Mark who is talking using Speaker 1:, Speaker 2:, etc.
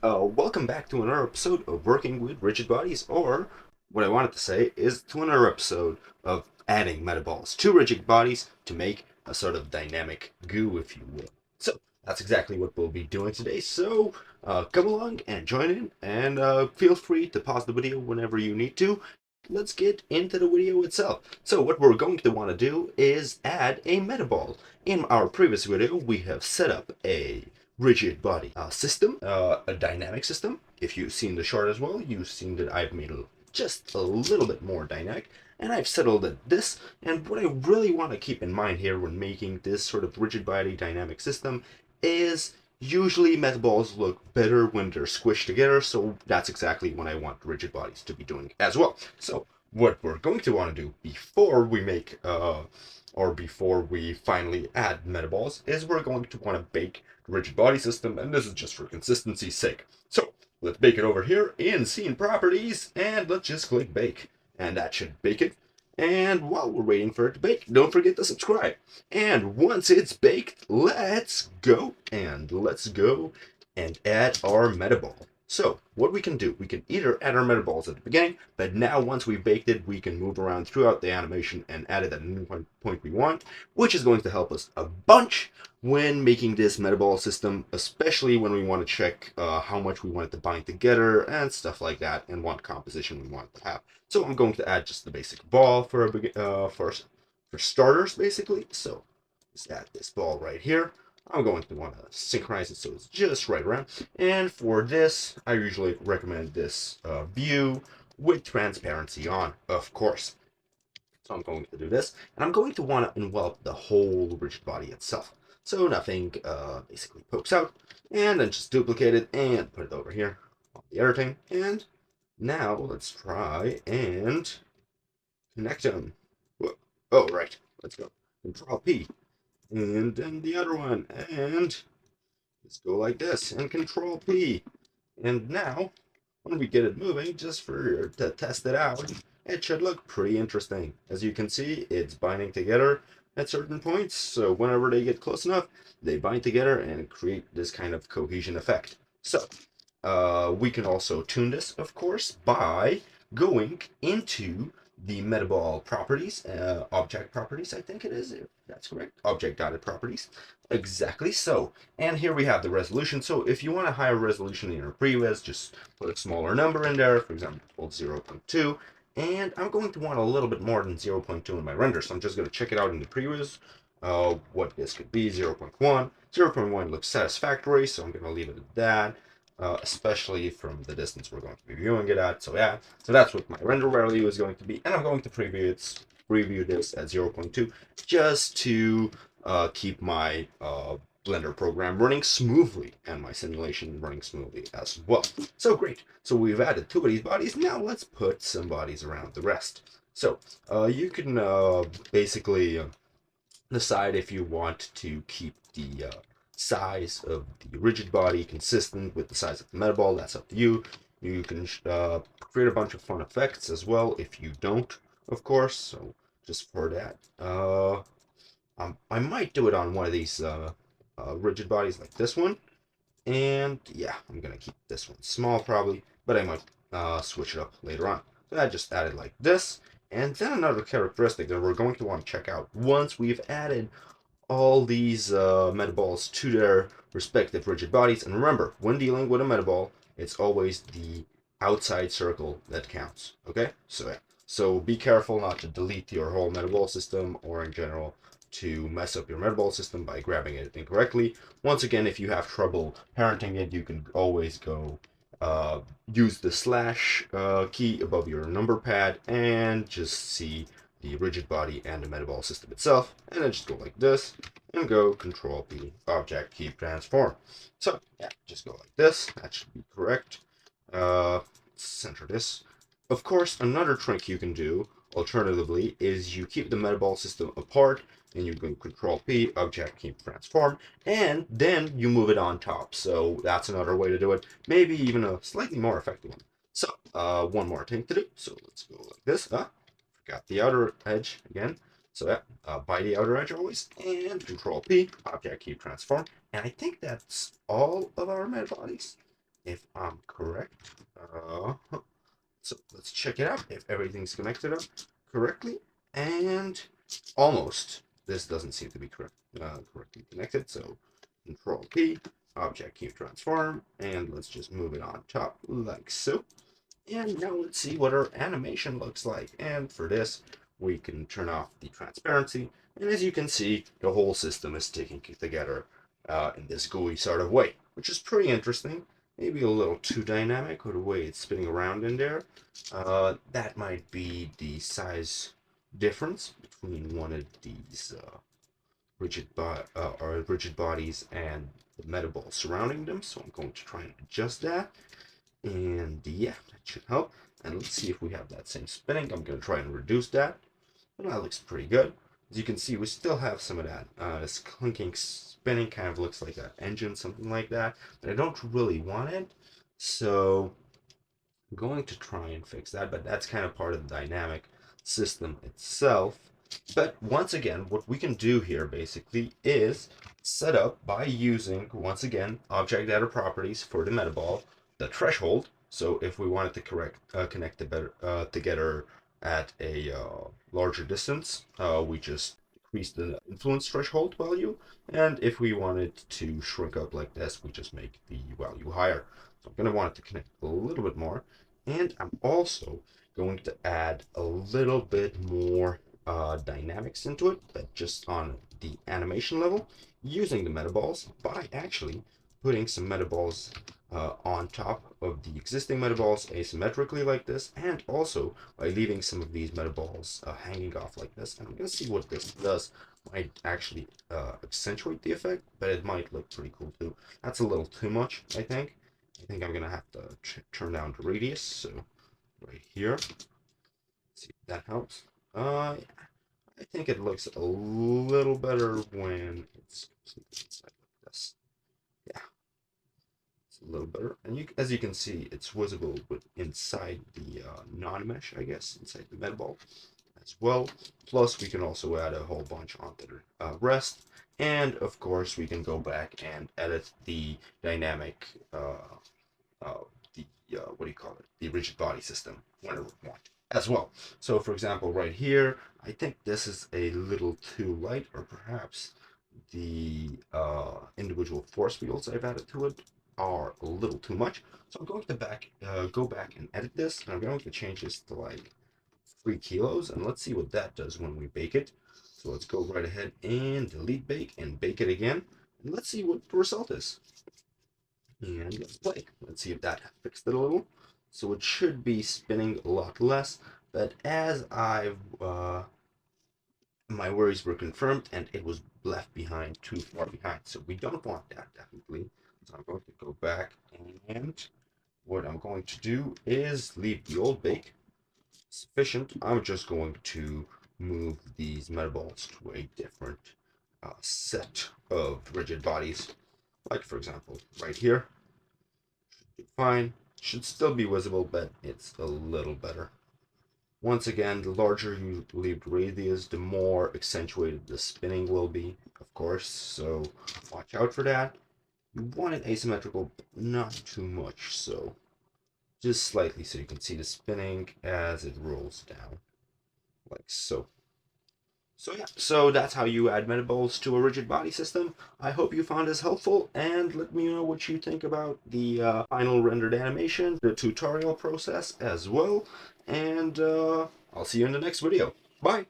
Speaker 1: Welcome back to another episode of Working with Rigid Bodies, or what I wanted to say is to another episode of adding metaballs to rigid bodies to make a sort of dynamic goo, if you will. So, that's exactly what we'll be doing today. So, come along and join in, and feel free to pause the video whenever you need to. Let's get into the video itself. So, what we're going to want to do is add a metaball. In our previous video, we have set up a rigid body system, a dynamic system. If you've seen the chart as well, you've seen that I've made it just a little bit more dynamic, and I've settled at this. And what I really want to keep in mind here when making this sort of rigid body dynamic system is usually metaballs look better when they're squished together, so that's exactly what I want rigid bodies to be doing as well. So what we're going to want to do before we make or before we finally add metaballs is we're going to want to bake the rigid body system, and this is just for consistency's sake. So let's bake it over here in scene properties, and let's just click bake, and that should bake it. And while we're waiting for it to bake, don't forget to subscribe. And once it's baked, let's go and add our metaball. So what we can do, we can either add our metaballs at the beginning, but now once we've baked it, we can move around throughout the animation and add it at any point we want, which is going to help us a bunch when making this metaball system, especially when we want to check how much we want it to bind together and stuff like that, and what composition we want it to have. So I'm going to add just the basic ball for starters, basically. So just add this ball right here. I'm going to want to synchronize it so it's just right around. And for this, I usually recommend this view with transparency on, of course. So I'm going to do this, and I'm going to want to envelop the whole rigid body itself. So nothing basically pokes out, and then just duplicate it and put it over here on the editing. And now let's try and connect them. Oh, right. Let's go. Control P. And then the other one. And let's go like this. And Control P. And now, when we get it moving, just for to test it out, it should look pretty interesting. As you can see, it's binding together at certain points. So whenever they get close enough, they bind together and create this kind of cohesion effect. So we can also tune this, of course, by going into the metaball properties, object properties, I think it is, if that's correct, object dotted properties. Exactly so. And here we have the resolution. So if you want a higher resolution in your previs, just put a smaller number in there, for example, 0.2. And I'm going to want a little bit more than 0.2 in my render, so I'm just going to check it out in the previs. What this could be, 0.1. 0.1 looks satisfactory, so I'm going to leave it at that. Especially from the distance we're going to be viewing it at. So yeah, so that's what my render value is going to be, and I'm going to preview this at 0.2 just to keep my Blender program running smoothly and my simulation running smoothly as well. So great. So we've added two of these bodies. Now let's put some bodies around the rest. So you can basically decide if you want to keep the size of the rigid body consistent with the size of the metaball. That's up to you. You can create a bunch of fun effects as well if you don't, of course. So just for that, I might do it on one of these rigid bodies like this one. And yeah, I'm gonna keep this one small probably, but I might switch it up later on. So I just added like this. And then another characteristic that we're going to want to check out once we've added all these metaballs to their respective rigid bodies. And remember, when dealing with a metaball, it's always the outside circle that counts. Okay? So yeah. So be careful not to delete your whole metaball system or in general to mess up your metaball system by grabbing it incorrectly. Once again, if you have trouble parenting it, you can always go use the slash key above your number pad and just see the rigid body and the metaball system itself, and then just go like this and go Control P, object key transform. So yeah, just go like this. That should be correct. Center this. Of course, another trick you can do alternatively is you keep the metaball system apart and you go Control P, object key transform, and then you move it on top. So that's another way to do it. Maybe even a slightly more effective one. So one more thing to do. So let's go like this. Got the outer edge again. So yeah, by the outer edge always, and Control P, object key transform. And I think that's all of our meta bodies. if I'm correct. So let's check it out if everything's connected up correctly. And almost. This doesn't seem to be correctly connected. So Control P, object Q transform, and let's just move it on top like so. And now let's see what our animation looks like. And for this, we can turn off the transparency. And as you can see, the whole system is sticking together in this gooey sort of way, which is pretty interesting. Maybe a little too dynamic with the way it's spinning around in there. That might be the size difference between one of these rigid bodies and the metaball surrounding them. So I'm going to try and adjust that. And yeah, that should help. And let's see if we have that same spinning. I'm going to try and reduce that. But that looks pretty good. As you can see, we still have some of that. This clinking spinning kind of looks like an engine, something like that. But I don't really want it. So I'm going to try and fix that. But that's kind of part of the dynamic system itself. But once again, what we can do here basically is set up by using, once again, object data properties for the metaball, the threshold. So if we wanted to connect together at a larger distance, we just increase the influence threshold value. And if we wanted to shrink up like this, we just make the value higher. So I'm going to want it to connect a little bit more. And I'm also going to add a little bit more dynamics into it, but just on the animation level, using the metaballs by actually putting some metaballs on top of the existing metaballs asymmetrically like this, and also by leaving some of these metaballs hanging off like this. And I'm going to see what this does. Might actually accentuate the effect, but it might look pretty cool too. That's a little too much, I think. I think I'm going to have to turn down the radius, so right here. See if that helps. I think it looks a little better when it's inside like this. Yeah, it's a little better. And as you can see, it's visible with inside the non-mesh, I guess, inside the metaball as well. Plus, we can also add a whole bunch onto the rest. And of course, we can go back and edit the dynamic, uh, what do you call it? The rigid body system whenever we want as well. So, for example, right here, I think this is a little too light, or perhaps the individual force fields I've added to it are a little too much. So I'm going to go back and edit this, and I'm going to change this to like 3 kilos, and let's see what that does when we bake it. So let's go right ahead and delete bake and bake it again, and let's see what the result is. And let's play. Let's see if that fixed it a little. So it should be spinning a lot less, but as my worries were confirmed and it was left behind too far behind. So we don't want that, definitely. So I'm going to go back, and what I'm going to do is leave the old bake sufficient. I'm just going to move these metaballs to a different set of rigid bodies. Like, for example, right here. Fine. Should still be visible, but it's a little better. Once again, the larger you leave the radius, the more accentuated the spinning will be, of course, so watch out for that. You want it asymmetrical, but not too much, so just slightly so you can see the spinning as it rolls down, like so. So yeah, so that's how you add metaballs to a rigid body system. I hope you found this helpful, and let me know what you think about the final rendered animation, the tutorial process as well, and I'll see you in the next video. Bye!